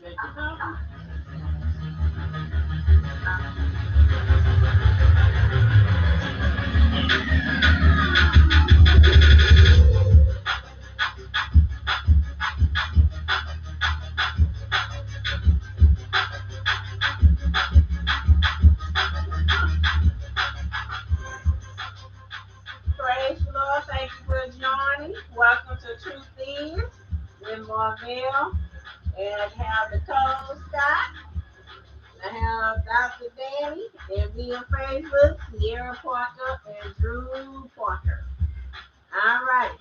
Drink your coffee. Praise the Lord. Thank you for joining. Welcome to Truth Is with Marvell and have Nicole Scott. I have Dr. Danny and me on Facebook, Sierra Parker and Drew Parker. All right.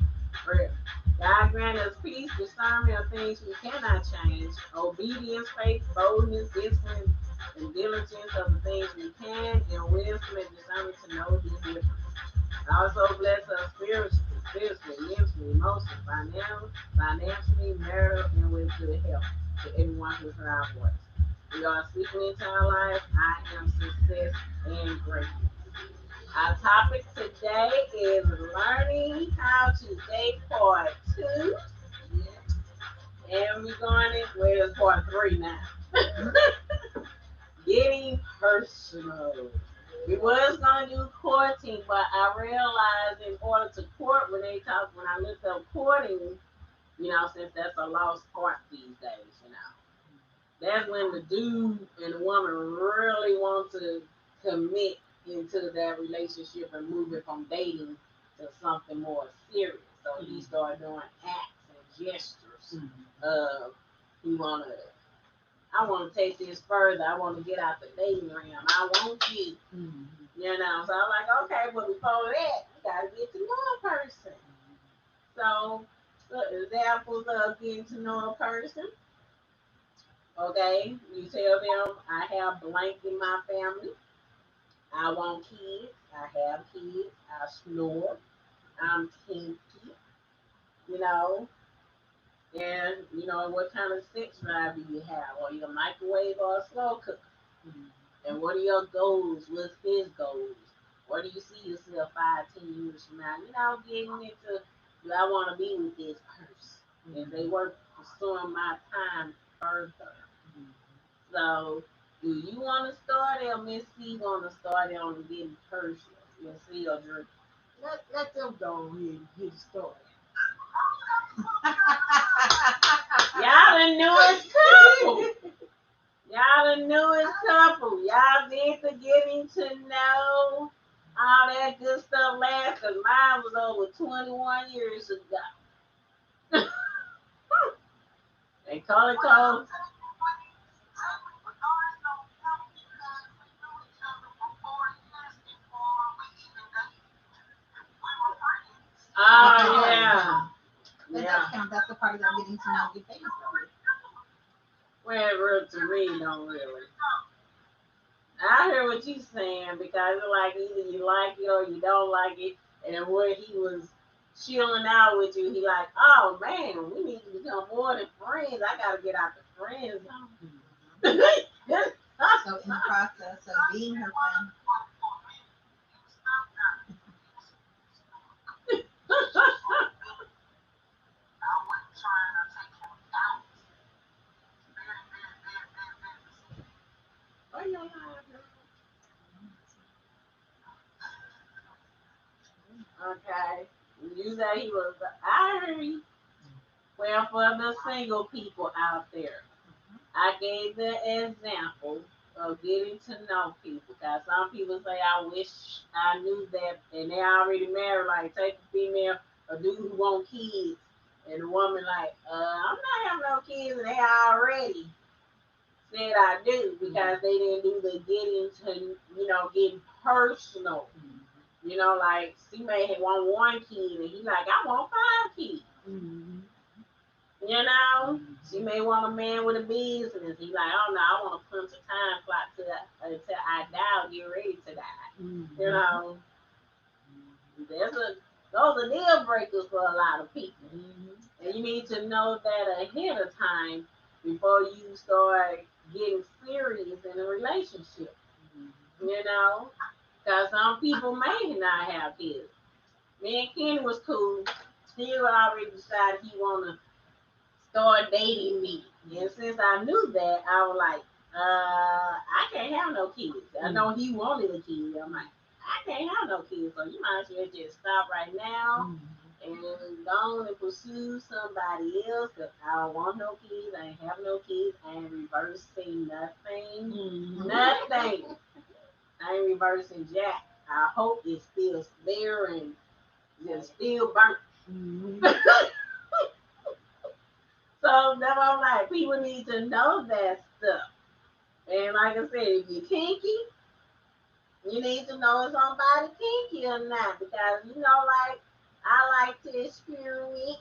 God grant us peace, discernment of things we cannot change, obedience, faith, boldness, discipline, and diligence of the things we can, and wisdom and discernment to know the difference. Also bless us spiritually, physically, mentally, emotionally, financially, marital, and with good health to everyone who's heard our voice. We are speaking into our lives. I am success and greatness. Our topic today is learning how to date part two. And we're going in, well, it's part three now. Getting personal. We was gonna do courting, but I realized in order to court, when I looked up courting, since that's a lost art these days. That's when the dude and the woman really want to commit into that relationship and move it from dating to something more serious. So he started doing acts and gestures. He wanna I want to take this further. I want to get out the dating realm. I want you. So I'm like, okay, but before that, you got to get to know a person. So, the examples of getting to know a person. Okay, you tell them, I have blank in my family. I want kids. I have kids. I snore. I'm kinky. You know, and what kind of sex drive do you have? Are you a microwave or a slow cooker? And what are your goals? What's his goals? Where do you see yourself 5, 10 years from now? Getting into, do I want to be with this person? And they work pursuing my time further. So, do you want to start it, or Miss C want to start it on getting personal? Miss C or Drew? Let them go ahead and get started. Y'all the newest couple. Y'all the newest couple. Y'all been to getting to know all that good stuff last, because mine was over 21 years ago. They call it code. Oh, yeah. That does count. That's the part of getting to know your face. Well, real to me, don't really. I hear what you're saying, because it's like either you like it or you don't like it. And when he was chilling out with you, he like, oh man, we need to become more than friends. I gotta get out the friend zone. So in the process of being her friend. Okay. You say he was I heard you. Well, for the single people out there, I gave the example of getting to know people. Because some people say, I wish I knew that, and they already married. Like, take a female, a dude who want kids, and the woman like, I'm not having no kids, and they already said I do, because they didn't do the getting to, getting personal. Like, she may have want one kid, and he like, I want 5 kids. She may want a man with a business. He like, oh no, I want to punch a time clock until I die or get ready to die. Those are deal breakers for a lot of people. And you need to know that ahead of time before you start getting serious in a relationship. Because some people may not have kids. Me and Kenny was cool. Still already decided he want to start dating me. And since I knew that, I was like, I can't have no kids. I know he wanted a kid. I'm like, I can't have no kids, so you might as well just stop right now and go on and pursue somebody else. Cause I don't want no kids. I ain't have no kids. I ain't reversing nothing. Nothing. I ain't reversing jack. I hope it's still there and just still burnt. So that's why I'm like, people need to know that stuff. And like I said, if you're kinky, you need to know if somebody kinky or not. Because you know, like I like to experiment.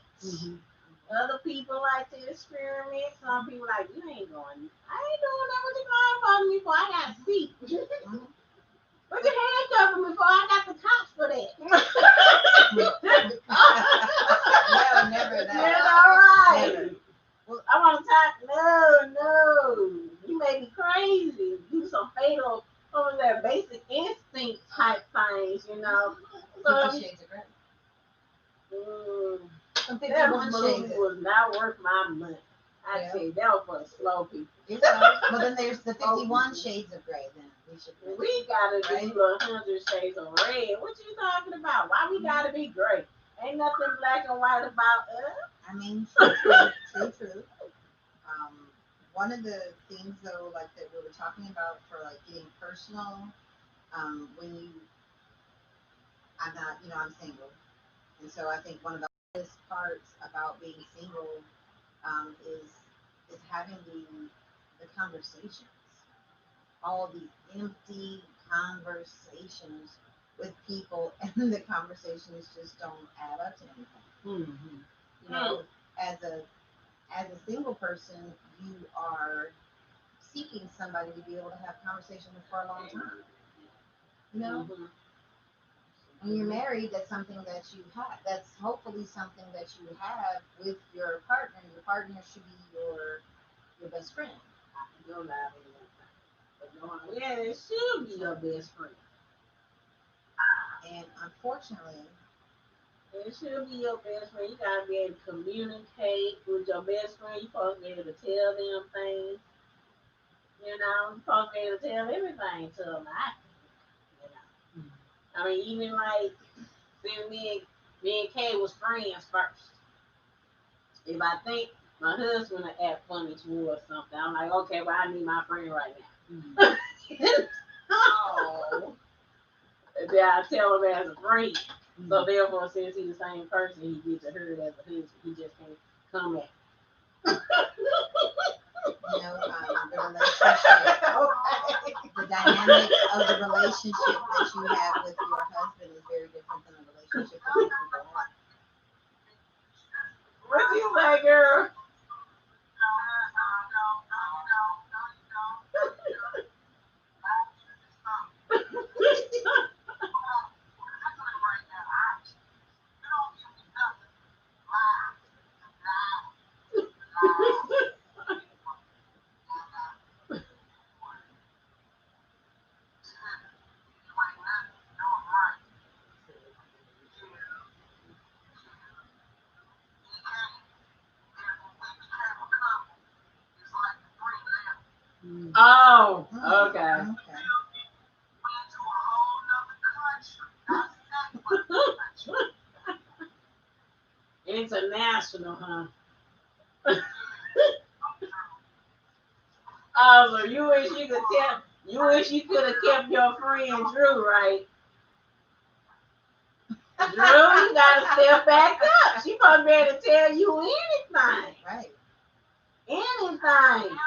Other people like to experiment. Some people like, you ain't going. I ain't doing that. What you going for me for? I got feet. Put your hands over me for. I got the cops for that. No, never that. That's all right. Never. Well, I want to talk. No. You may be crazy. Do some fatal, what was that, basic instinct type things, you know. So, 50 Shades of Grey. Some that 51 movie Shades. was not worth my money. I tell you, that was for the slow people. It's not. Well, then there's the 51 Shades of Grey. Then we should. We gotta do 100 Shades of Red. What you talking about? Why we gotta be gray? Ain't nothing black and white about us. I mean, true. One of the things though, like that we were talking about for like getting personal, when I'm not, I'm single, and so I think one of the hardest parts about being single, is having the conversations, all these empty conversations with people, and the conversations just don't add up to anything. You know, as a single person, you are seeking somebody to be able to have conversation with for a long time. You know, when you're married, that's something that you have. That's hopefully something that you have with your partner. Your partner should be your best friend. You're not yeah, it should be your best friend. And unfortunately, it should be your best friend. You gotta be able to communicate with your best friend. You're supposed to be able to tell them things. You know, you're supposed to be able to tell everything to them. I mean, even like, see, me and Kay was friends first. If I think my husband will act funny towards something, I'm like, okay, well, I need my friend right now. Oh. And then I tell him as a friend. So therefore, since he's the same person, he gets to her as a husband. He just can't come at. The relationship, the dynamic of the relationship that you have with your husband is very different than the relationship that most people have. What you say, girl? Oh, okay. International, huh? Oh, so you wish you could tell. You wish you could have kept your friend Drew, right? Drew, you gotta step back up. She supposed to be able to tell you anything. Right. Anything.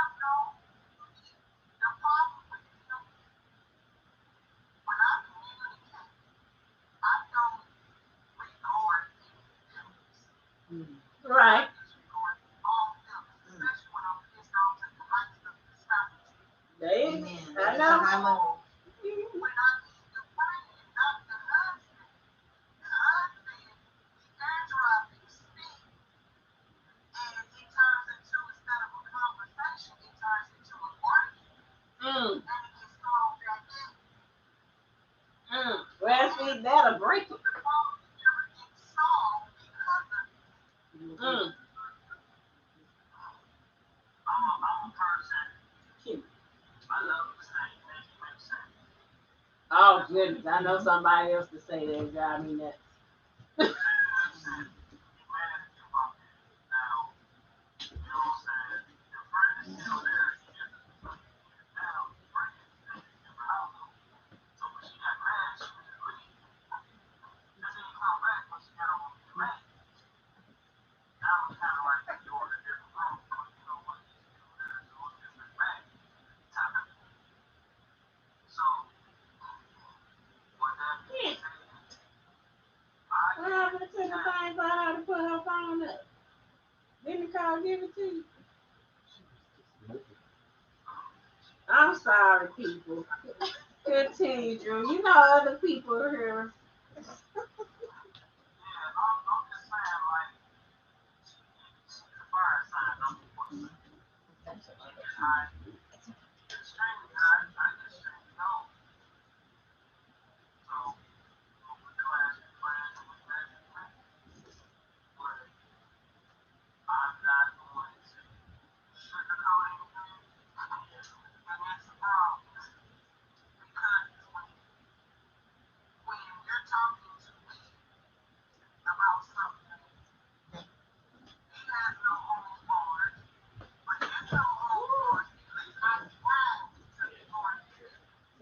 Right. They, Amen. I That's a know. high level. Mm. Well, see, that'll break it. Mm. goodness, I know somebody else to say that drive me nuts. Yeah. What happened to the thing for her to put her phone up? Didn't the call give it to you? I'm sorry, people. Continue, Drew. You know other people are here.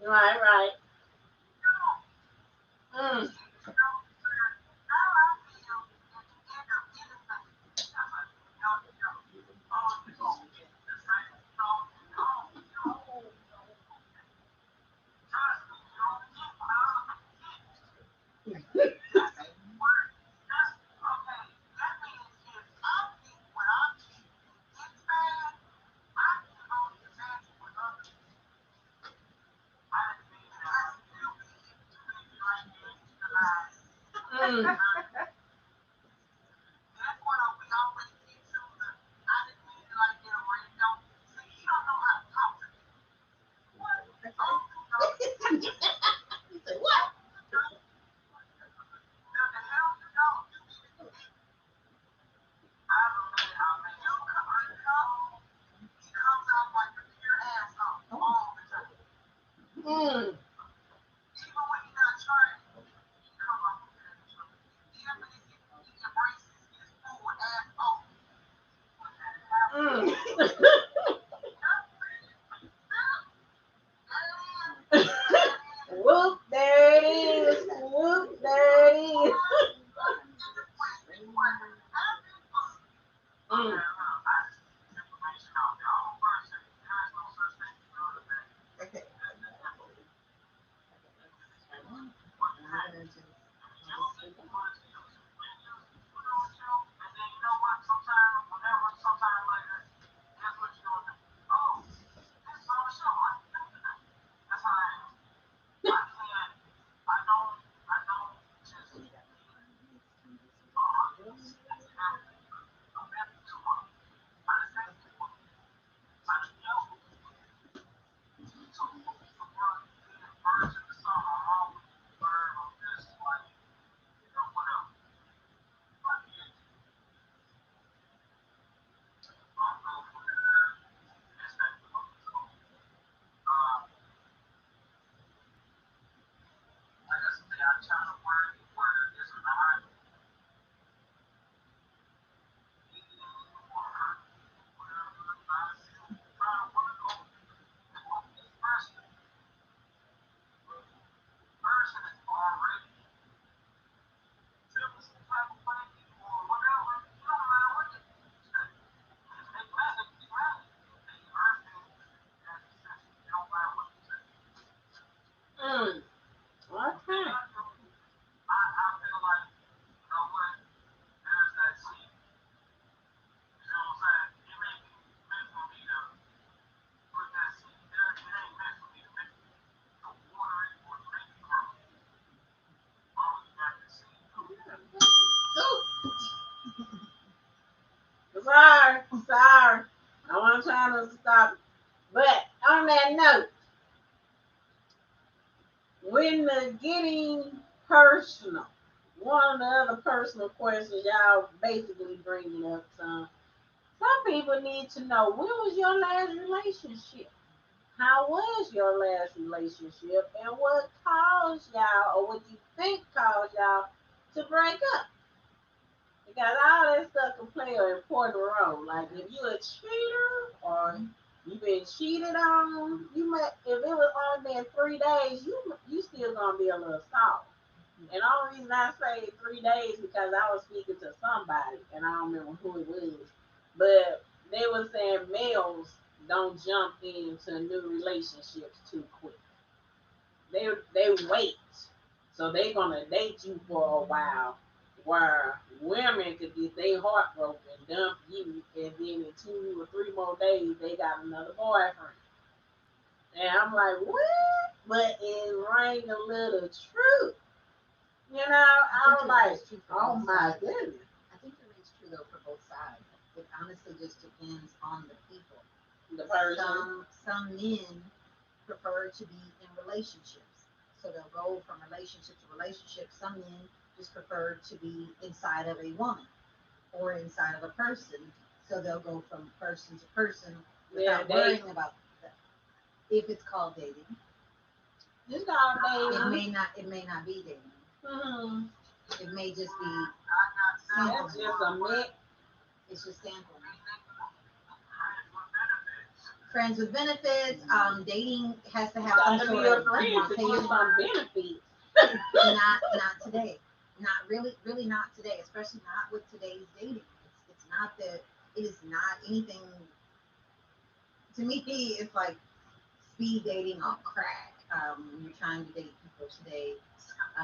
Right, right. Mm. Mm. You said what? Mm. Mm. Whoop, there it is. Whoop, there it is. Mm. Okay. Mm. Okay. Sorry, sorry. I wasn't trying to stop. But on that note, when the getting personal, one of the other personal questions y'all basically bringing up some people need to know when was your last relationship? how was your last relationship and what caused y'all, or what you think caused y'all to break up? Because all that stuff can play an important role. Like if you a cheater or you been cheated on, you might, if it was only been 3 days, you still gonna be a little soft. And the only reason I say 3 days because I was speaking to somebody and I don't remember who it was, but they were saying males don't jump into new relationships too quick. They wait, so they gonna date you for a while. Where women could get their heart broken, dump you, and then in 2 or 3 more days they got another boyfriend. And I'm like, what? But it rang a little true. You know, I was like, oh my goodness. I think it rings true though for both sides. It honestly just depends on the people. The person. Some men prefer to be in relationships, so they'll go from relationship to relationship. Some men just prefer to be inside of a woman or inside of a person, so they'll go from person to person without worrying about that. If it's called dating, it's called dating. It may not be dating. Mm-hmm. It may just be sampling. It's just a mix. It's just sampling. Friends with benefits. Dating has to have some sort of benefits. Not today. Not really not today. Especially not with today's dating. It's not that. It is not anything. To me, it's like speed dating on crack. When you're trying to date people today,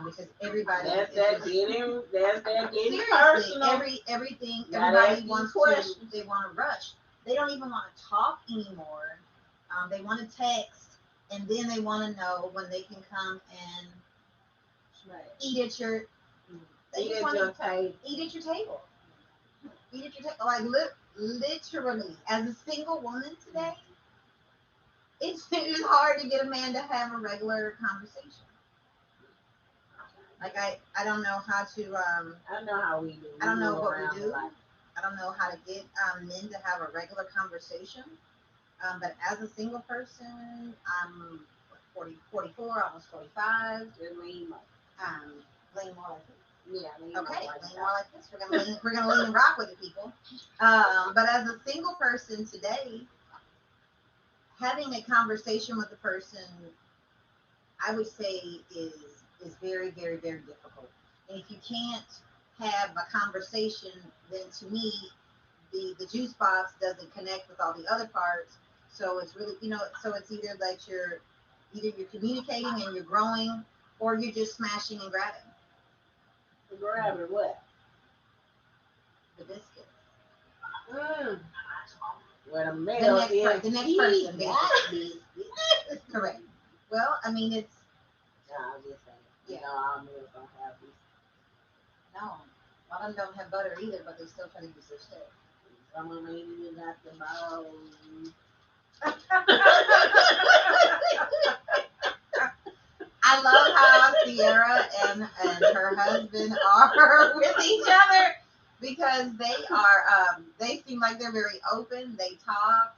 because everybody that's that getting personal. Everything everybody wants to. They want to rush. They don't even want to talk anymore. They want to text, and then they want to know when they can come and eat at your table. Eat at your table. Eat at your table. Like literally, as a single woman today, it's hard to get a man to have a regular conversation. Like I don't know how to. I know how we do. I don't know what we do. I don't know how to get men to have a regular conversation. But as a single person, I'm 44, almost 45. Lean more like this. Yeah, lean more like this. We're gonna lean and rock with it, people. But as a single person today, having a conversation with a person, I would say is very, very, very difficult. And if you can't have a conversation, then to me, the juice box doesn't connect with all the other parts. So it's really, so it's either that you're communicating and you're growing, or you're just smashing and grabbing. Grabbing what? The biscuit. Well, the next person. Correct. Well, I mean, it's. I'm just saying. Yeah. All males don't have these. No. A lot of them don't have butter either, but they still try to use their stick. Some of them ain't even got the balls. I love how Sierra and her husband are with each other, because they seem like they're very open. They talk.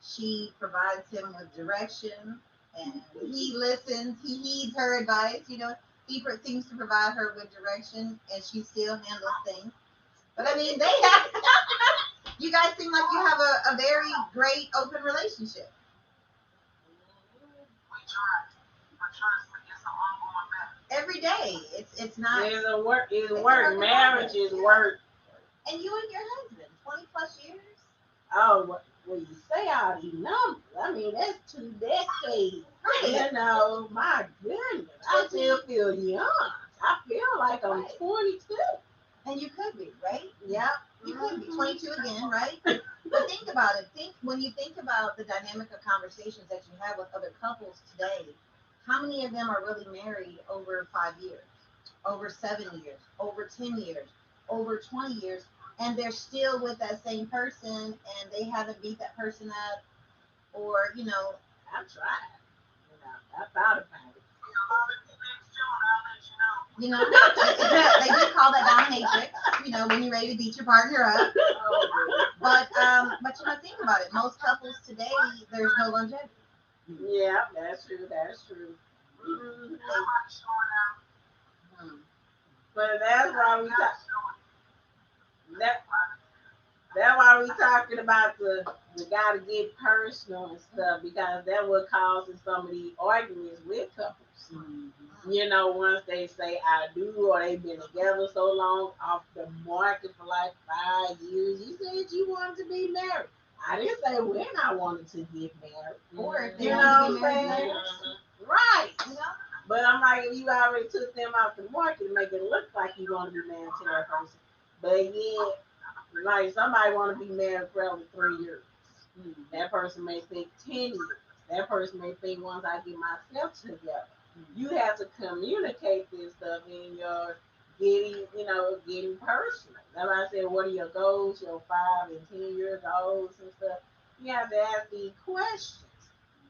She provides him with direction, and he listens. He heeds her advice. He seems to provide her with direction, and she still handles things. But I mean, you guys seem like you have a very great open relationship. Every day, it's not. It's work. Marriage is work. And you and your husband, 20+ years. Oh, well, you say all these numbers. I mean, that's 2 decades. Right. My goodness, I still feel young. I feel like I'm 22. And you could be, right? Yep. You could be 22 again, right? But think about it. When you think about the dynamic of conversations that you have with other couples today, how many of them are really married over 5 years, over 7 years, over 10 years, over 20 years, and they're still with that same person, and they haven't beat that person up, or I've tried. I thought about it. They just call that dominatrix. When you're ready to beat your partner up. But think about it. Most couples today, there's no longevity. Yeah, that's true. That's true. Mhm. Hmm. But that's why we talk. That that's why we talking about the gotta get personal and stuff because that what causes some of the arguments with couples. Mhm. You know, once they say I do or they've been together so long off the market for like 5 years, you said you wanted to be married. I didn't say when I wanted to get married. Or if they You know want to what get I'm married saying? later. Right. You know? But I'm like, if you already took them out the market, make it look like you want to be married to that person. But yet, like somebody want to be married for over 3 years. That person may think 10 years. That person may think once I get myself together. You have to communicate this stuff in your getting personal. That's why I said, what are your goals, your 5 and 10 years goals and stuff. You have to ask these questions.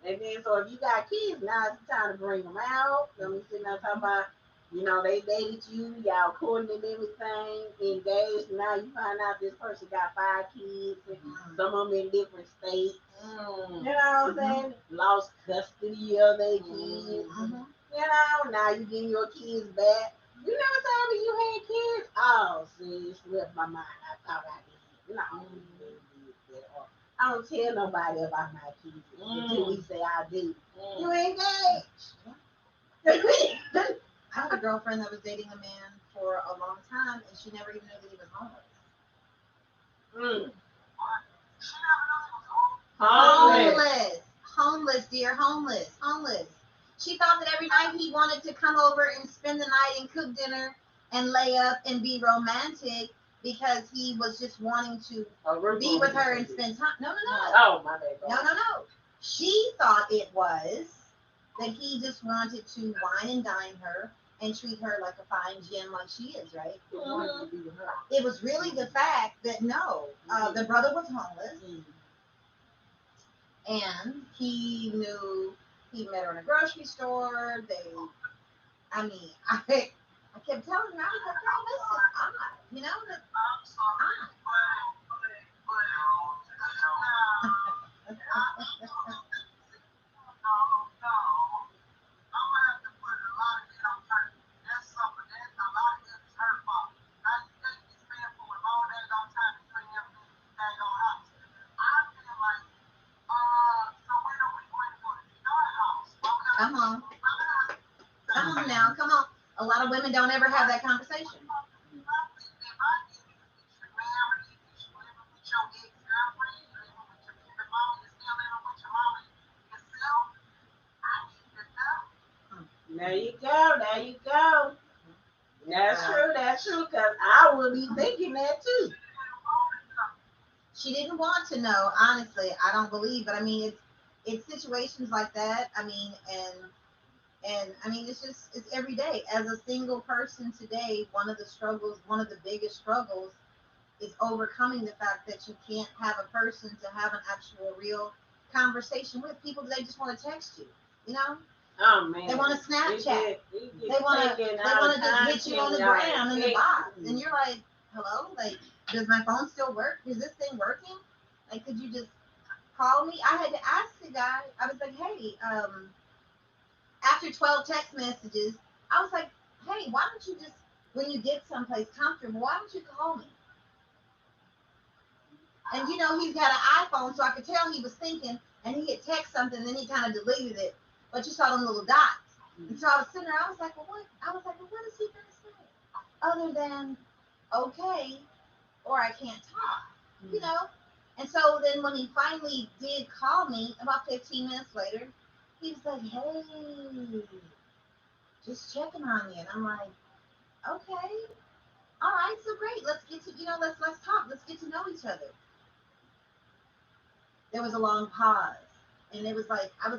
And then, so if you got kids, now it's time to bring them out. Let me sit now talk about, they dated you, y'all courting and everything, engaged. Now you find out this person got 5 kids, and some of them in different states. You know what I'm saying? Lost custody of their kids. Now you getting your kids back. You never told me you had kids. Oh, see, it slipped my mind. I thought I did. No, you did that. Or I don't tell nobody about my kids until we say I do. You engaged. I had a girlfriend that was dating a man for a long time, and she never even knew that he was homeless. Mm. Homeless, dear, homeless. She thought that every night he wanted to come over and spend the night and cook dinner and lay up and be romantic because he was just wanting to be with her and spend time. No. Oh, my bad. No. She thought it was that he just wanted to wine and dine her and treat her like a fine gem like she is, right? It was really the fact that no, the brother was homeless and he met her in a grocery store. I mean, I kept telling her, I was like, girl, listen, that come on, now, come on. A lot of women don't ever have that conversation. There you go. There you go. That's true. That's true. Cause I would be thinking that too. She didn't want to know, honestly. I don't believe, but I mean, it's situations like that. I mean, and I mean, it's every day. As a single person today, one of the biggest struggles is overcoming the fact that you can't have a person to have an actual real conversation with. People, they just want to text you, you know? Oh man. They want to Snapchat. They want to just hit you on the ground and the box. And you're like, hello? Like, does my phone still work? Is this thing working? Like, could you just call me? I had to ask the guy. I was like, hey, after 12 text messages, I was like, hey, why don't you just, when you get someplace comfortable, why don't you call me? And he's got an iPhone, so I could tell he was thinking, and he had text something, and then he kind of deleted it. But you saw them little dots. And so I was sitting there, I was like, well, what? What is he going to say? Other than, okay, or I can't talk. And so then when he finally did call me, about 15 minutes later, he was like, hey, just checking on you. And I'm like, okay, all right, so great. Let's get to, let's talk. Let's get to know each other. There was a long pause. And it was like, I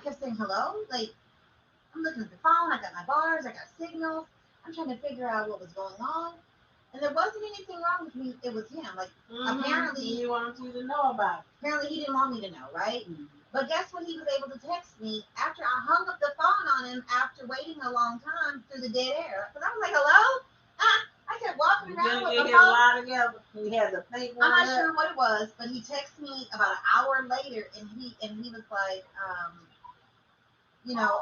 kept saying hello. Like, I'm looking at the phone. I got my bars. I got signals. I'm trying to figure out what was going on. And there wasn't anything wrong with me. It was him. Like, apparently he wanted you to know about it. Apparently he didn't want me to know, right? But guess what? He was able to text me after I hung up the phone on him after waiting a long time through the dead air. Because I was like, hello? I kept walking You around didn't with get my his phone. lie together. He had the pink I'm one not up. sure what it was, but he texted me about an hour later, and he was like, you know,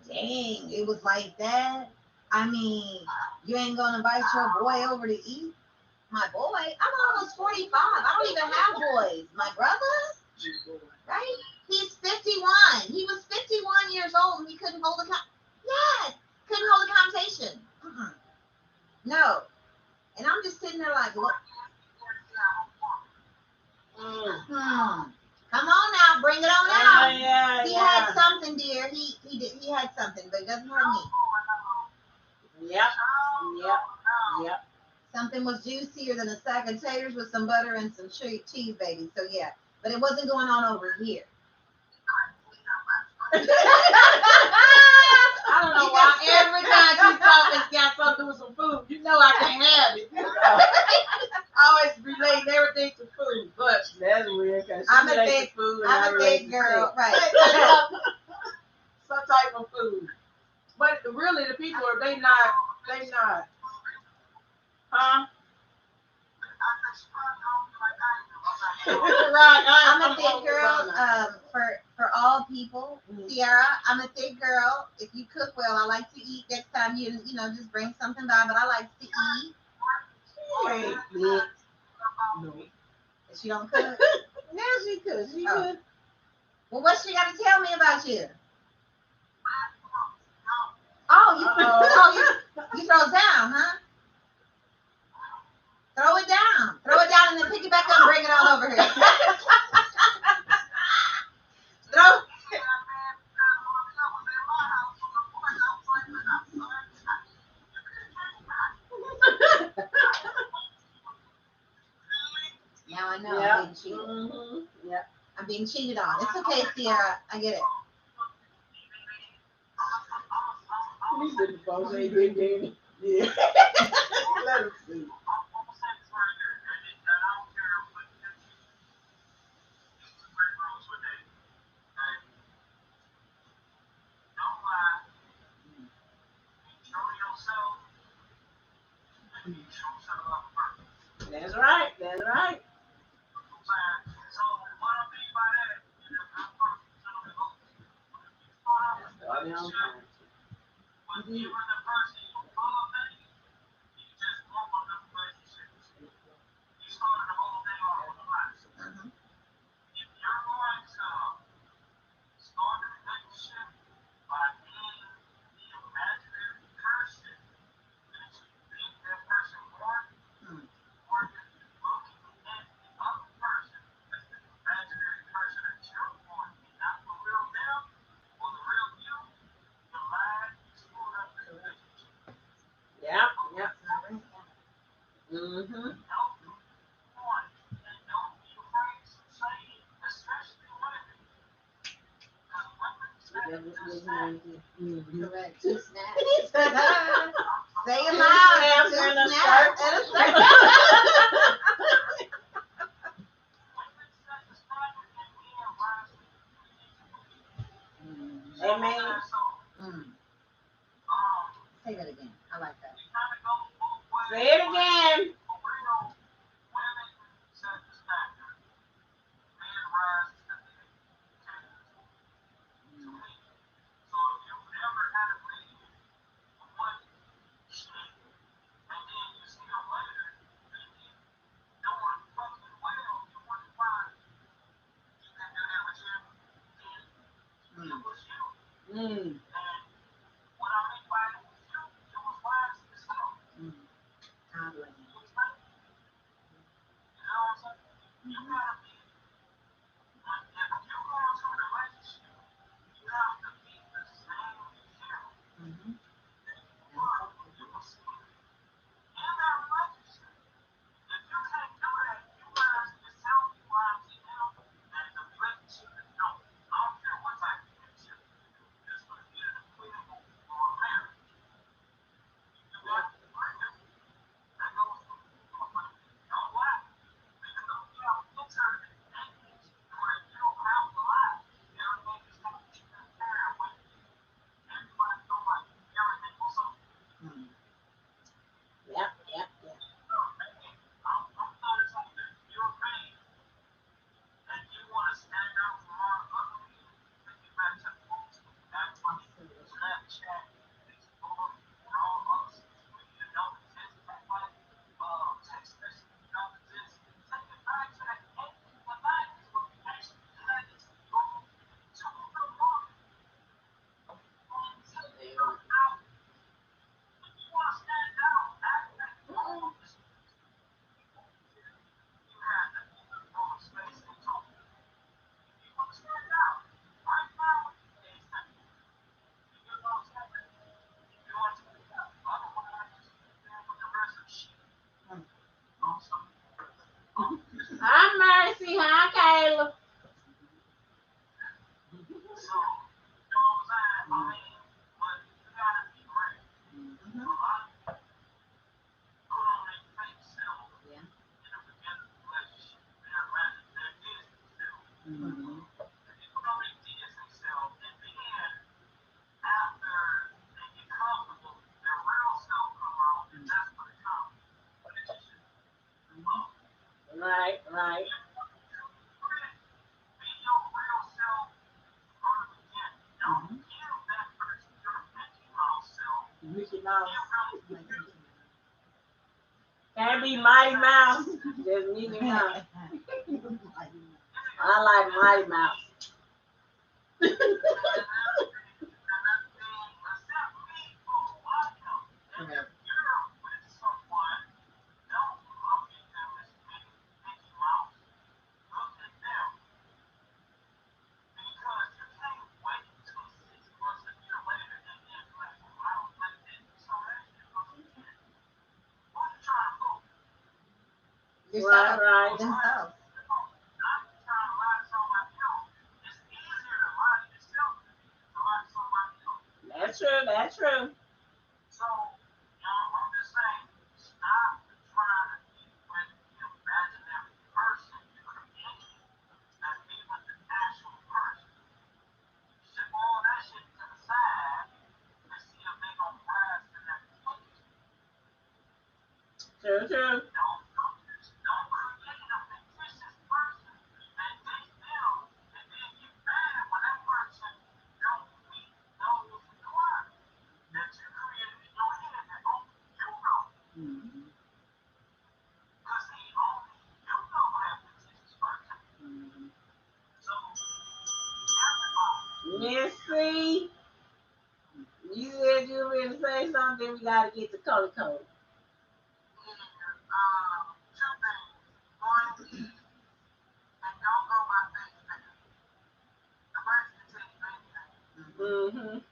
dang, it was like that. I mean, you ain't gonna invite your boy over to eat? My boy? I'm almost 45. I don't even have boys. My brother? Right? He's 51. He was 51 years old and he couldn't hold yes, couldn't hold a conversation. Mm-mm. No. And I'm just sitting there like, look. Come on now, bring it on out. Yeah, he had something, dear. He had something, but it doesn't hurt me. Yep. Something was juicier than a sack of taters with some butter and some cheese, baby. So yeah, but it wasn't going on over here. I don't know why every time she talks, it's got something to do with some food. You know I can't have it. I always relate everything to food, but that's weird because I'm a big girl, right? Some type of food. But really, the people are they not, huh? Right. I'm a thick girl. For all people, Sierra, I'm a thick girl. If you cook well, I like to eat. Next time you just bring something by. But I like to eat. Hey, no. She don't cook. Yeah, she could. She could. Well, what she got to tell me about you? Oh, you throw it down, huh? Throw it down. Throw it down and then pick it back up and bring it all over here. Throw. Now I know I'm being cheated. Mm-hmm. Yep. I'm being cheated on. It's okay, Sierra. I get it. He said the phone ain't been game. Yeah. Let him see. That's right. That's right. Starting on time. Yep. Mm-hmm. Correct. Two snaps. Say it loud. Two snaps. Amen. Say that again. I like that. Say it again. Mm. Mhm. Right, right. Mhm. Mickey Mouse. Like Mickey Can't be Mighty Mouse. Just Mickey Mouse. Mouse. I like Mighty Mouse. Correct. Right, Yourself, right. themselves. That's true. That's true. True, true. Mhm. Mhm. Missy, you said you were going to say something. We got to get the color code. Mhm.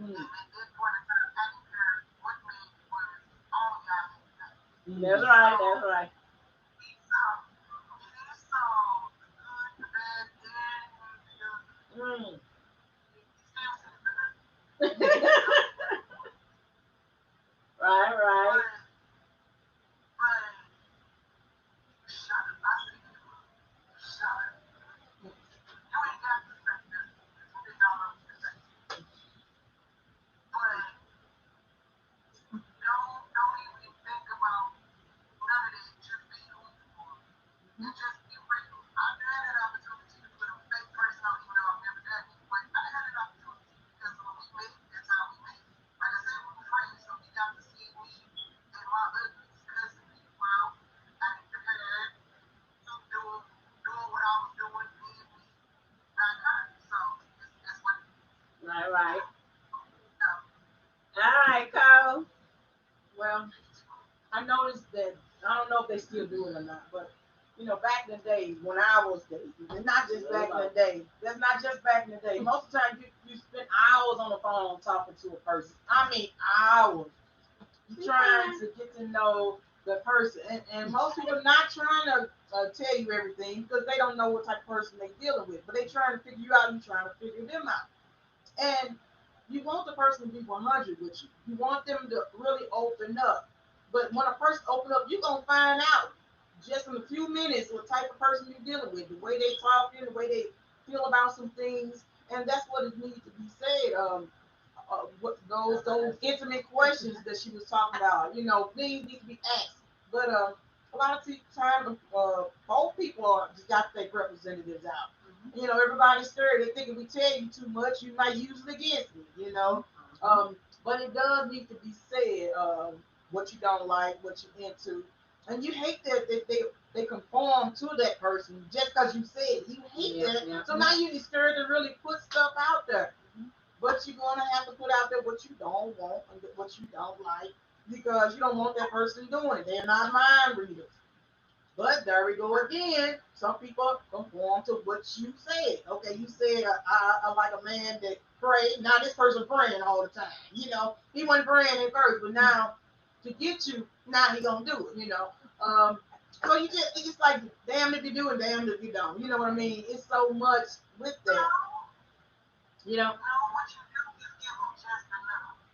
Mm-hmm. Mhm. That's right. That's right. Mm. Right, right. Right, right. All right, Carl. Well, I noticed that I don't know if they still do it or not, but back in the day when I was dating, and not just back in the day. That's not just back in the day. Most of the time, you spend hours on the phone talking to a person. I mean, hours trying to get to know the person, and most people are not trying to tell you everything because they don't know what type of person they're dealing with, but they trying to figure you out. You trying to figure them out, and you want the person to be 100 with you. You want them to really open up. But when a person open up, you're going to find out just in a few minutes what type of person you're dealing with, the way they talk, the way they feel about some things. And that's what it needs to be said. What those intimate questions that she was talking about, things need to be asked. But a lot of times, both people just got their representatives out. Everybody's scared. They think if we tell you too much, you might use it against me. But it does need to be said what you don't like, what you into, and you hate that they conform to that person just because you said it. You hate that. Yeah. So now you're scared to really put stuff out there. But you're gonna have to put out there what you don't want and what you don't like because you don't want that person doing it. They're not mind readers. But there we go again. Some people conform to what you said. Okay, you said I like a man that pray. Now this person praying all the time. He wasn't praying at first, but now to get you, now he gonna do it. Um, So it's just like damn if you do and damn if you don't. You know what I mean? It's so much with that. You know?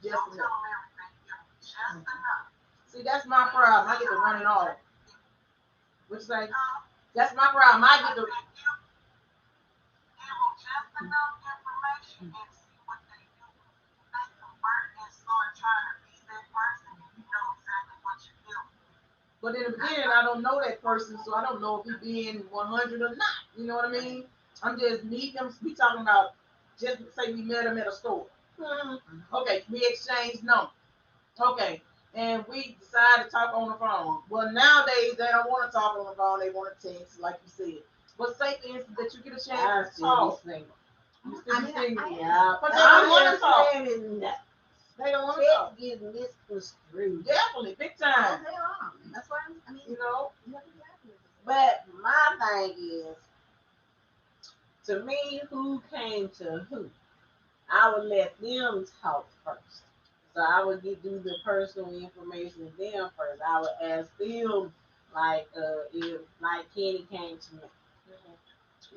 Just enough. See, that's my problem. I get to run it all. Which like that's my problem. I get to but in the beginning I don't know that person, so I don't know if he's being 100 or not. You know what I mean? I'm just meeting him. We talking about just say we met him at a store. Okay, we exchanged numbers. Okay, and we decided to talk on the phone. Well, nowadays they don't want to talk on the phone; they want to text, like you said. But say for instance that you get a chance to talk. You still be single, yeah. But they don't want to talk. They don't want to talk. Get misconstrued. Definitely, big time. They are. That's why I mean, You know. But my thing is, to me, who came to who? I would let them talk first. So I would do the personal information to them first. I would ask them, like, if like Kenny came to me,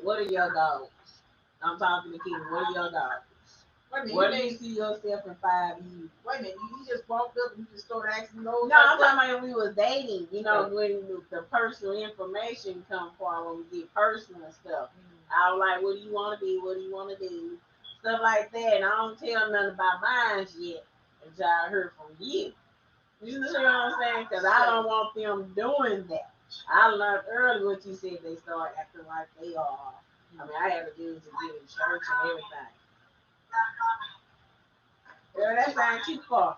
what are your goals? I'm talking to Kenny. What are your goals? Wait a minute, Where do you see yourself in 5 years? Wait a minute, you just walked up and you just started asking those. No, I'm talking about when we was dating. You know, when the personal information come for when we get personal and stuff. I was like, what do you want to be? What do you want to do? Stuff like that. And I don't tell nothing about mine yet until I heard from you. You know what I'm saying? Because I don't want them doing that. I learned early what you said. They start acting like they are. I mean, I had to do to get in church and everything. Girl, that sounds too far.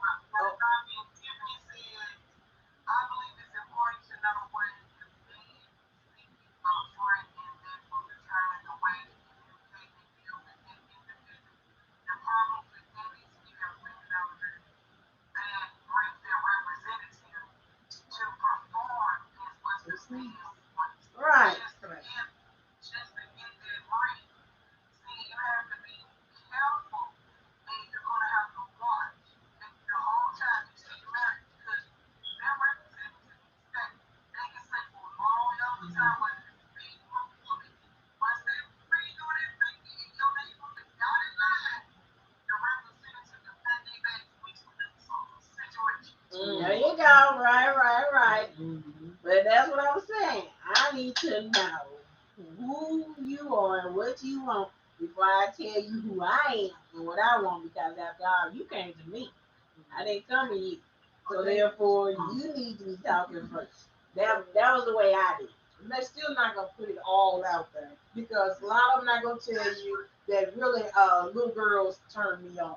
Right. There you go. Right. But that's what I was saying. I need to know who you are and what you want before I tell you who I am and what I want. Because after all, you came to me. I didn't come to you. So therefore, you need to be talking first. That was the way I did. They're still not gonna put it all out there because a lot of them not gonna tell you that really little girls turn me on.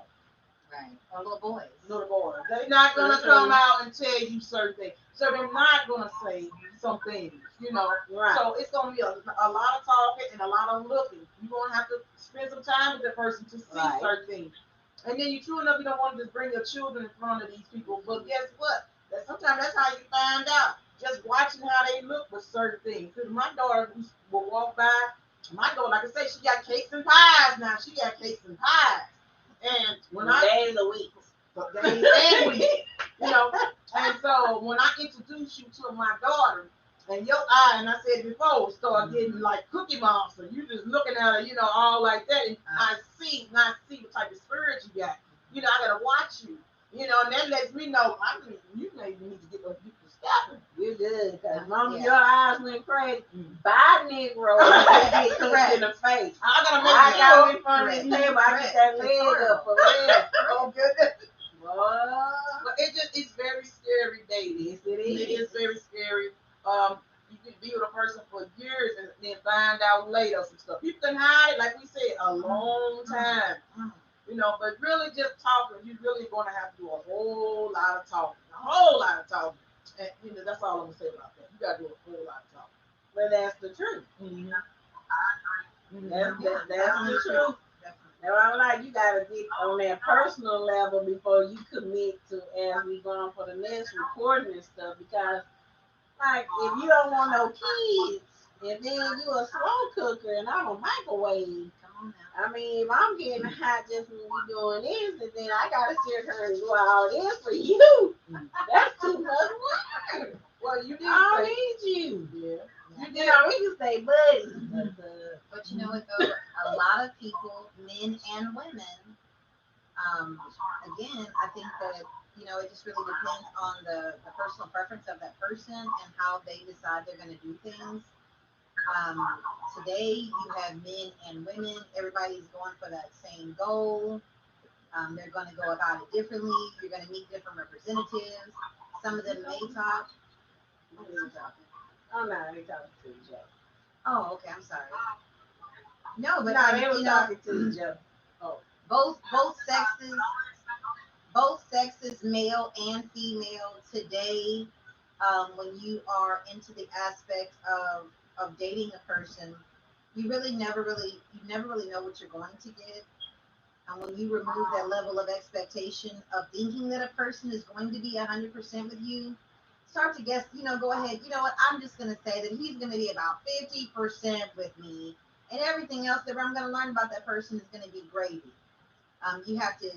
right. Or little boys. Little boys. They're not gonna come out and tell you certain things. So they're not gonna say some things, you know. Right. So it's gonna be a lot of talking and a lot of looking. You're gonna have to spend some time with that person to see certain things. And then you true enough, you don't want to just bring your children in front of these people. But guess what? Sometimes that's how you find out. Just watching how they look with certain things. Because my daughter will walk by. My daughter, like I say, she got cakes and pies now. She got cakes and pies. And when days a week. Days and weeks. You know. And so when I introduce you to my daughter, and your eye, and I said before, start getting like Cookie Monster. You just looking at her, you know, all like that. And I see what type of spirit you got. You know, I gotta watch you. You know, and that lets me know you may need to get those people stopping. You're good, because Mama, your eyes went crazy. Bye, Negro. Get correct in the face. I gotta be from this table. I get that leg up for real. Oh goodness. What? But it's very scary dating. Yes, it is. It is very scary. You can be with a person for years and then find out later some stuff. People can hide it, like we said, a long time. You know, but really just talking, you're really going to have to do a whole lot of talking. And, you know, that's all I'm going to say about that. You got to do a whole lot of talking. But that's the truth. Mm-hmm. That's the truth. Now, I'm like, you got to get on that personal level before you commit to as we go on for the next recording and stuff. Because, like, if you don't want no kids, and then you a slow cooker and I'm a microwave, I mean, if I'm getting hot just when we doing this, and then I gotta sit here and do all this for you, that's too much work. Well, you I don't need you. we can say buddies. But you know what though? A lot of people, men and women, again, I think that, it just really depends on the personal preference of that person and how they decide they're going to do things. Today, you have men and women. Everybody's going for that same goal. They're going to go about it differently. You're going to meet different representatives. Some of them may talk. What is he talking? Oh, no, they talking to each other. Oh, okay. I'm sorry. No, but No, they were talking to each other. Oh. Both sexes, male and female, today, when you are into the aspect of dating a person, you never really know what you're going to get. And when you remove that level of expectation of thinking that a person is going to be 100% with you, start to guess, go ahead. You know what? I'm just going to say that he's going to be about 50% with me, and everything else that I'm going to learn about that person is going to be gravy. You have to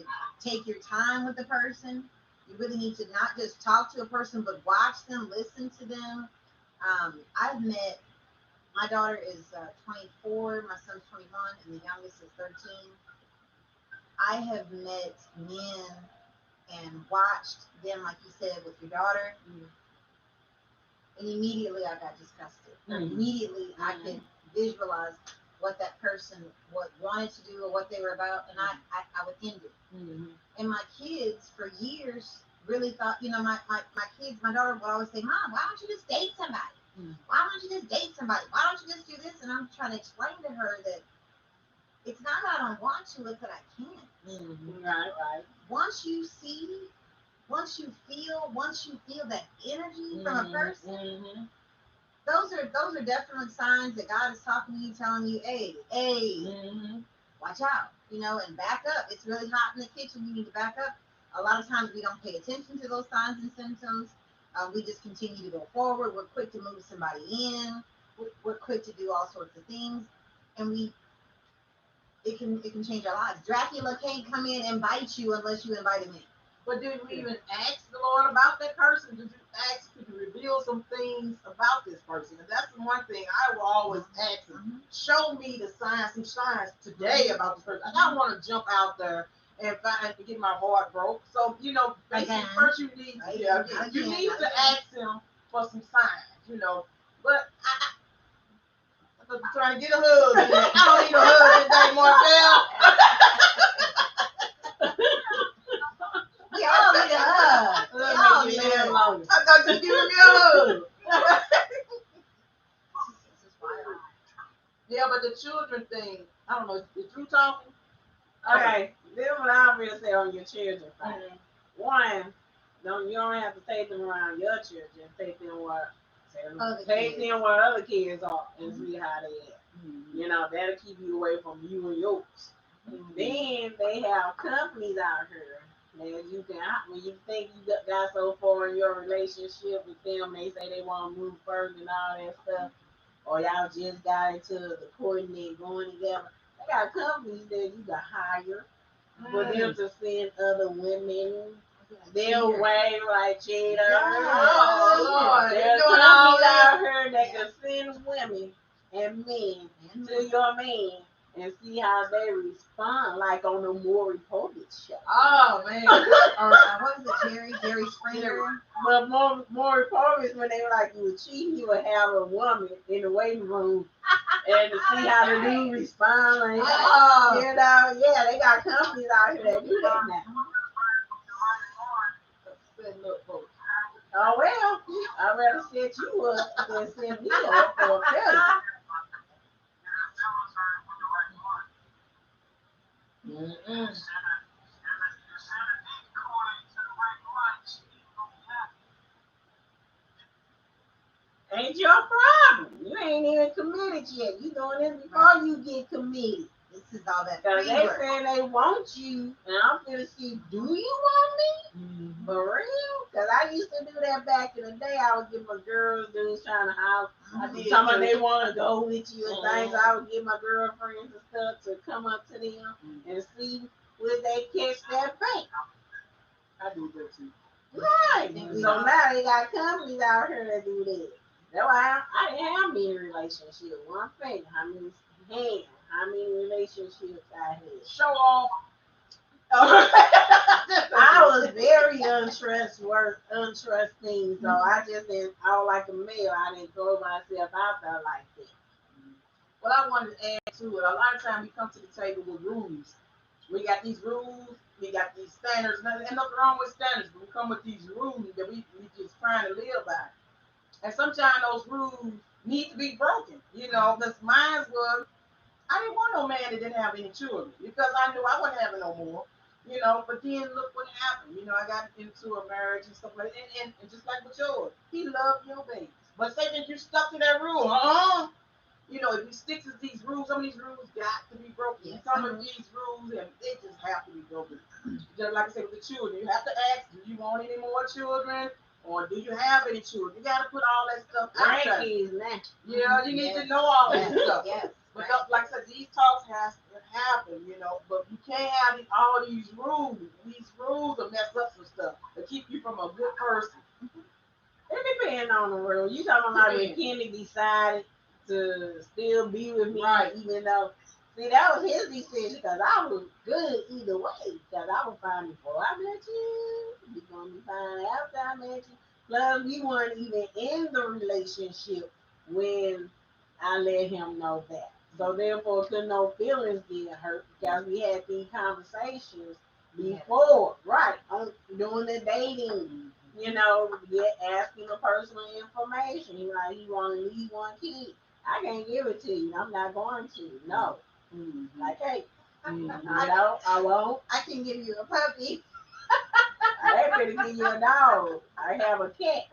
take your time with the person. You really need to not just talk to a person, but watch them, listen to them. I've met, my daughter is 24, my son's 21, and the youngest is 13. I have met men and watched them, like you said, with your daughter, and immediately I got disgusted. Immediately I could visualize what that person wanted to do or what they were about, and I would end it. And my kids, for years, really thought, my kids, my daughter would always say, Mom, why don't you just date somebody? Why don't you just date somebody? Why don't you just do this? And I'm trying to explain to her that it's not that I don't want to, it's that I can't. Right. Once you feel that energy from a person, those are definitely signs that God is talking to you, telling you, hey, watch out, and back up. It's really hot in the kitchen. You need to back up. A lot of times we don't pay attention to those signs and symptoms. We just continue to go forward. We're quick to move somebody in. We're quick to do all sorts of things, and it can change our lives. Dracula can't come in and bite you unless you invite him in. But did we even ask the Lord about that person? Did you ask, could you reveal some things about this person? And that's the one thing I will always ask him. Show me the some signs today about this person. I don't want to jump out there and get my heart broke. So, basically, first you need to ask him for some signs, But I'm trying to get a hug. I don't need a hug today, Marvell. We all need a hug. I thought you were giving me a hug. Yeah, but the children thing, I don't know. Is Drew talking? Okay, this is what I'm going to say on your children. One, you don't have to take them around your children. Take them where other kids are and see how they act. That'll keep you away from you and yours. Then they have companies out here. Now you can, when you think you got so far in your relationship with them, they say they want to move further and all that stuff, or y'all just got into the courting and going together. They got companies that you can hire for them to send other women. They'll wave like cheaters. Oh, Lord. There's companies out here that can send women and men to your man and see how they respond, like on the Maury Povich show. Oh, man. Or what was it, Jerry Springer? But Maury Povich, when they were like, you would cheat, he would have a woman in the waiting room and to see how the dude respond. They got companies out here that do that now. Oh, well, I'd rather set you up than set me up for a failure. Ain't your problem. You ain't even committed yet. You doing this before you get committed. This is all that. Cause they saying they want you, and I'm gonna see, do you want me? For real? Cause I used to do that back in the day. I would give my girls, dudes trying to house. Some they want to go with you and things. I would give my girlfriends and stuff to come up to them and see will they catch that bait. I do that too. Right. So now they got companies out here that do that. That's why I didn't have many relationships. One thing, how many relationships I had. Show off. I was very untrusting, so I just didn't. I was like a male. I didn't throw myself out there like that. What I wanted to add to it, a lot of times we come to the table with rules. We got these rules, we got these standards, and nothing wrong with standards, but we come with these rules that we just trying to live by. And sometimes those rules need to be broken, because mine was, I didn't want no man that didn't have any children because I knew I wasn't having no more. But then look what happened. I got into a marriage and stuff like that. And just like with yours, he loved your babies. But say that you stuck to that rule, if you stick to these rules, some of these rules got to be broken. Yes. Some of these rules, and they just have to be broken. Just like I said with the children, you have to ask, do you want any more children? Or do you have any children? You got to put all that stuff out there. Grandkids, man. Yeah, you need to know all that Yes, stuff. yes. But Right. like I said, these talks has to happen, but you can't have all these rules. These rules will mess up some stuff to keep you from a good person. It depends on the rule. You talking about when Kenny decided to still be with me, Right. even though, see, that was his decision because I was good either way. Because I was fine before I met you. You gonna be fine after I met you. Plus, we weren't even in the relationship when I let him know that. So therefore, could no feelings get hurt because we had these conversations before, right? On doing the dating, asking the personal information. He want to leave one kid. I can't give it to you. I'm not going to. No. Like, hey, I won't. I can give you a puppy. I ain't gonna give you a dog. I have a cat.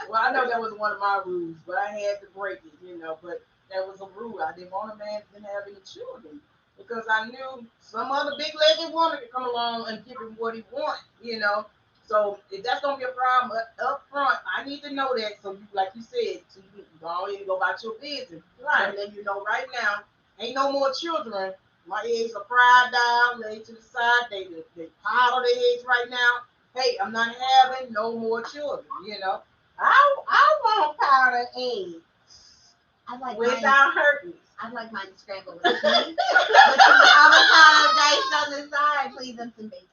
Well, I know that was one of my rules, but I had to break it. But that was a rule. I didn't want a man that didn't have any children because I knew some other big-legged woman could come along and give him what he wanted. So if that's gonna be a problem up front, I need to know that. So you, like you said, so you go in and go about your business. Right. And then right now, ain't no more children. My eggs are fried down, laid to the side. They pile their eggs right now. Hey, I'm not having no more children. I want powdered eggs I like mine. without hurting me. I like mine scrambled with cheese, with some avocado diced on the side, please, and some bacon.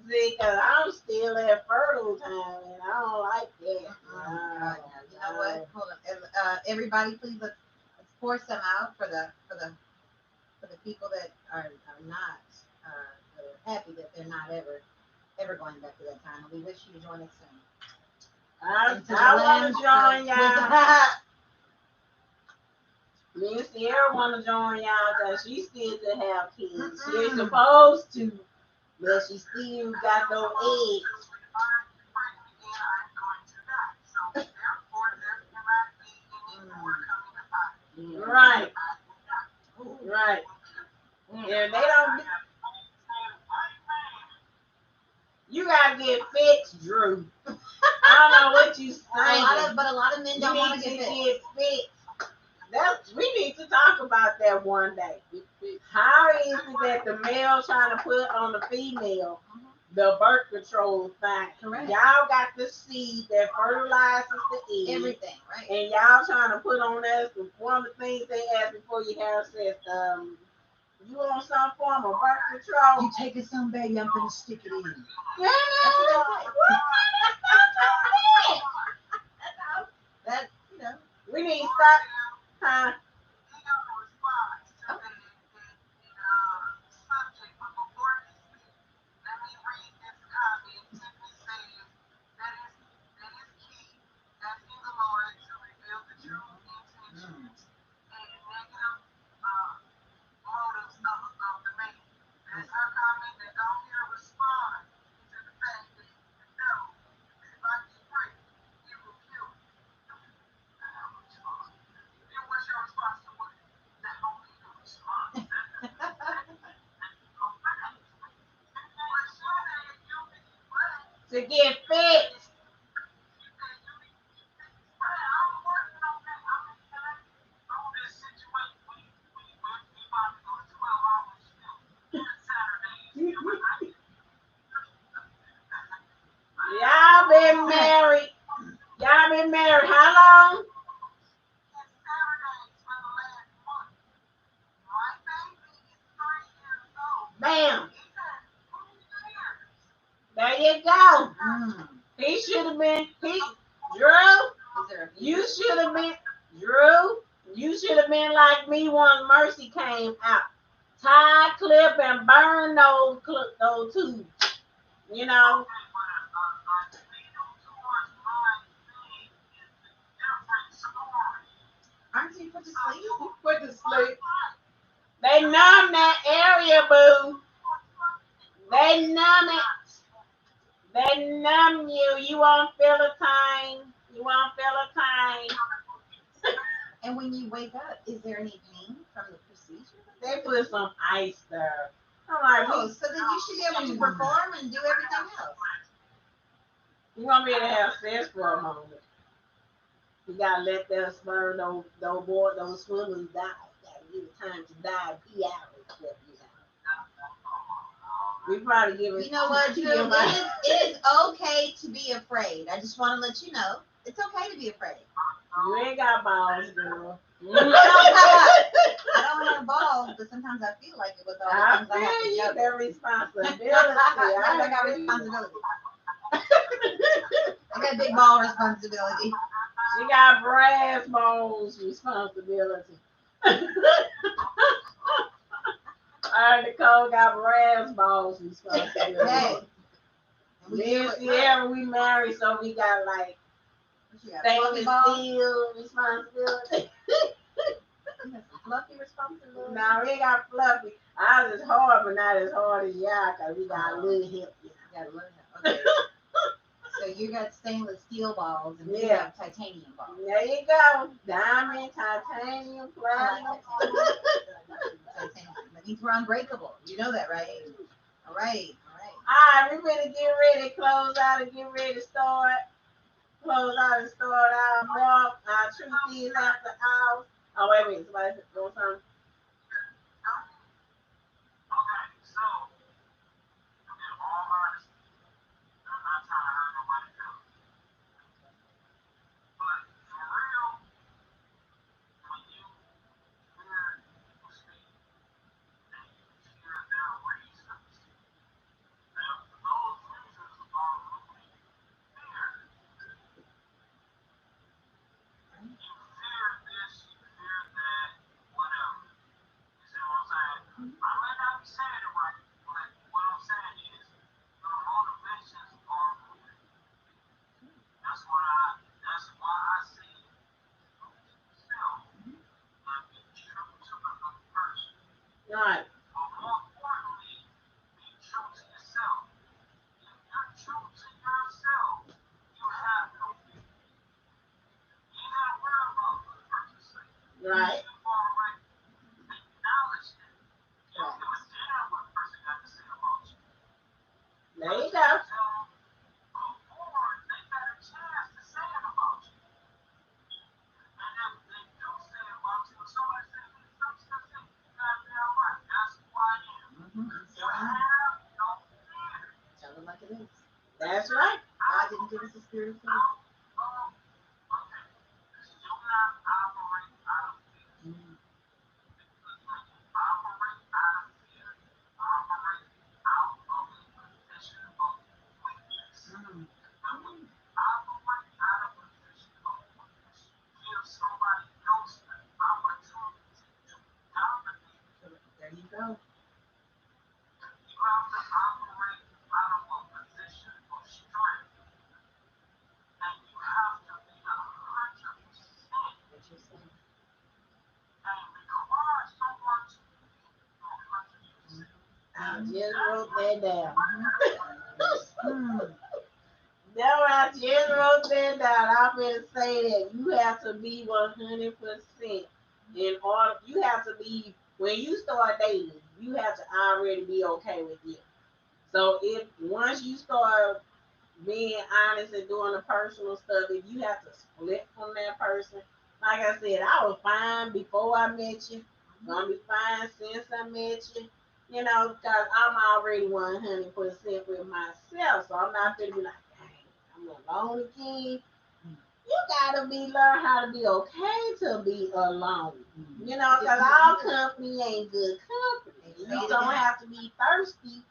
See, because I'm still at fertile time and I don't like that. Oh, God, no. You know what? Hold on. Everybody, please let's pour some out for the people that are not that are happy that they're not ever going back to that time. And we wish you to join us soon. I want to join y'all. Me and Sierra want to join y'all because she still to have kids. She's supposed to, but she still got those eggs. Right. Right. Yeah, they don't. You gotta get fixed, Drew. I don't know what you saying. But a lot of men don't want to get fixed. We need to talk about that one day. How is it that the male trying to put on the female the birth control thing? Correct. Y'all got the seed that fertilizes the egg. everything, right? And y'all trying to put on us one of the things they ask before you have sex. You on some form of birth control? You taking some, baby? I'm gonna stick it in. Yeah, That we need to start. Huh? To get fixed. you go. Mm. He should have been. Drew, Is there a you should have been. Drew, you should have been like me once Mercy came out. Tie, clip, and burn those tubes. You know. Aren't you put to sleep? You put to sleep. They numb that area, boo. They numb it. They numb you. You won't feel a thing. You won't feel a thing. And when you wake up, is there any pain from the procedure? They put some ice there. I'm like, Oh, so then you should be able to perform and do everything else. you want me to have sex for a moment. You gotta let that sperm, those swimmers die. You gotta give it time to die, pee out and stuff. We probably give it. You know what, Drew? It is okay to be afraid. I just want to let you know. It's okay to be afraid. You ain't got balls, girl. I don't have balls, but sometimes I feel like it with all I the things I have to feel you, juggle. that responsibility. I got responsibility. I got big ball responsibility. She got brass bones responsibility. Nicole got brass balls responsibility. Hey. Me and Sierra, we married, so we got like stainless steel responsibility. Fluffy responsibility. No, we got fluffy. Ours is hard, but not as hard as y'all, because we got a little hip. You gotta learn that. Okay. So you got stainless steel balls and we have titanium balls. There you go. Diamond, titanium, platinum. Titanium. That means we're unbreakable. You know that, right? All right. All right, we better get ready, close out and get ready to start. Close out and start our truth is after hours. Oh, wait a minute, somebody doing something. Right. Right. There you go. Tell them like it is. That's right. God didn't give us a spirit of fear. There you go. What you say. I just wrote that down. Mm. That's what I just wrote that down. I'm going to say that you have to be 100% in order. You have to be, when you start dating, you have to already be okay with it. So if once you start being honest and doing the personal stuff, if you have to split from that person, like I said, I was fine before I met you. Gonna be fine since I met you. You know, because I'm already 100% with myself. So I'm not gonna be like, dang, I'm alone again. You gotta learn how to be okay to be alone. You know, because all company ain't good company. You don't have to be thirsty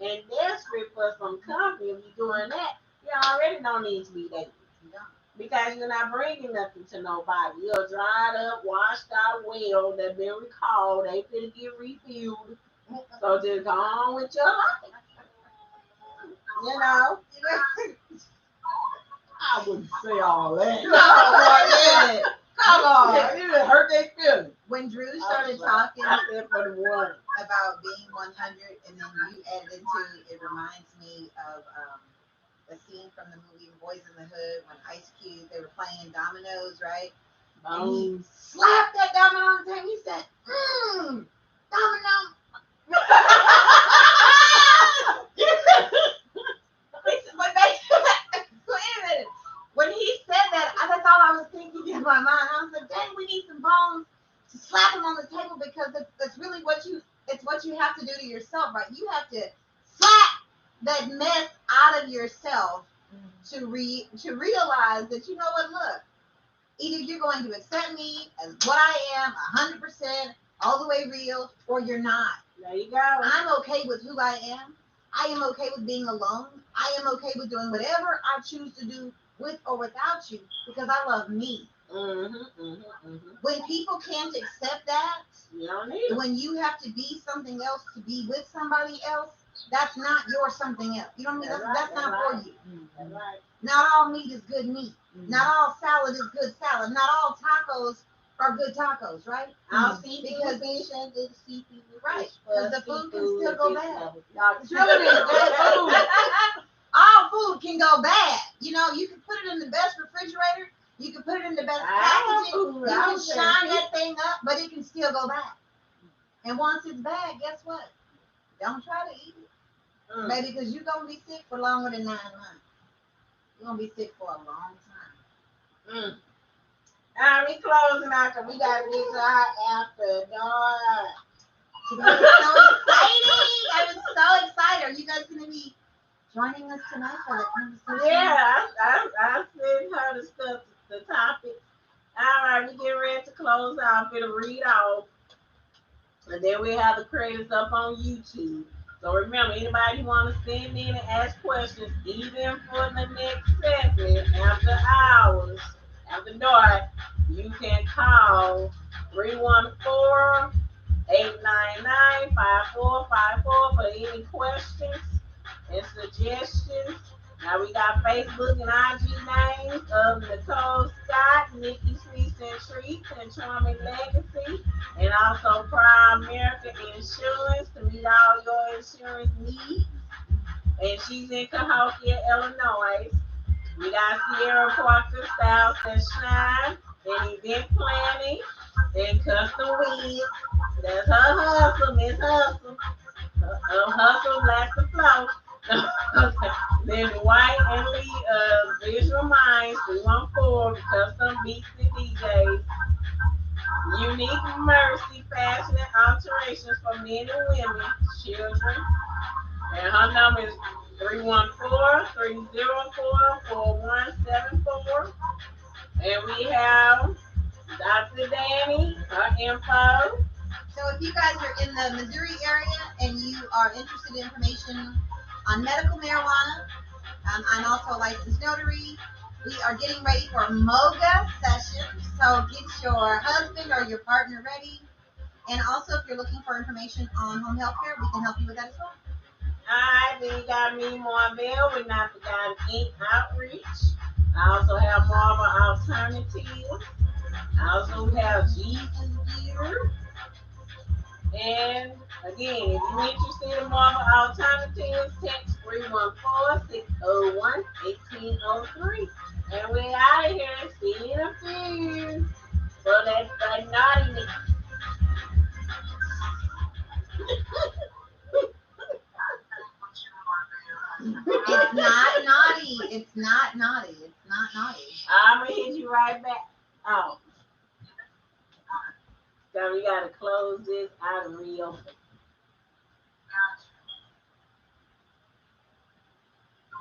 and desperate for some company, if you're doing that, you already don't need to be dating. You don't. Because you're not bringing nothing to nobody. You're a dried up, washed out well that been recalled. They finna get refilled. So just go on with your life. You know? I wouldn't say all that. No, Come on, you done hurt their feelings. when Drew started talking I said for the one. about being 100, and then you added into it reminds me of the scene from the movie Boys in the Hood when Ice Cube, they were playing dominoes, right? And he Boom. slapped that domino on the table. He said, domino. But wait a minute. When he said that, that's all I was thinking in my mind. I was like, dang, we need some bones to slap him on the table because that's really what you have to do to yourself, right? You have to slap that mess out of yourself to realize that, you know what, look, either you're going to accept me as what I am, 100%, all the way real, or you're not. There you go. I'm okay with who I am. I am okay with being alone. I am okay with doing whatever I choose to do with or without you because I love me. When people can't accept that, You don't need it. when you have to be something else to be with somebody else, that's not your something else. You know what I mean? That's not for you. That's right. Not all meat is good meat. Not all salad is good salad. Not all tacos are good tacos, right? I'll Mhm. see Because- fish and good seafood. Right, 'cause the food can still go bad. Y'all Really, killing me. All food can go bad. You know, you can put it in the best refrigerator. You can put it in the best packaging. You can shine that thing up, but it can still go bad. And once it's bad, guess what? Don't try to eat it. Maybe because you're going to be sick for longer than 9 months. You're going to be sick for a long time. All right, we closing out because we got to get to our after dark. Today is so exciting. I was so excited. Are you guys going to be joining us tonight for the conversation? Yeah, I sent her the stuff, the topic. All right, we get ready to close out. I'm going to read off. And then we have the creators up on YouTube. So remember, anybody who want to send in and ask questions, even for the next segment after hours, after dark, you can call 314-899-5454 for any questions and suggestions. Now we got Facebook and IG names of Nicole Scott, Nikki Sweets and Treats, and Charming Legacy, and also Prime America Insurance to meet all your insurance needs. And she's in Cahokia, Illinois. We got Sierra Parker, Styles and Shine, and event planning, and custom wigs. That's her hustle, Miss Hustle. Hustle, Black the Flow. Then White and Lee Visual Minds, 314, custom beats and DJs. Unique Mercy, fashion and alterations for men and women, children. And her number is 314-304-4174. And we have Dr. Danny, her info. So if you guys are in the Missouri area and you are interested in information on medical marijuana, I'm also a licensed notary. We are getting ready for MOGA sessions, so get your husband or your partner ready. And also, if you're looking for information on home health care, we can help you with that as well. Alright, then you got me, Marvell, with Not Forgotten Ink Outreach. I also have Marvel Alternatives. I also have Jesus Gear. And again, if you're interested in Marvel Alternatives, text 314-601-1803. And we're out of here. See you in a few. For that naughtiness. It's not naughty. It's not naughty. It's not naughty. I'm going to hit you right back. Oh. So we got to close this out real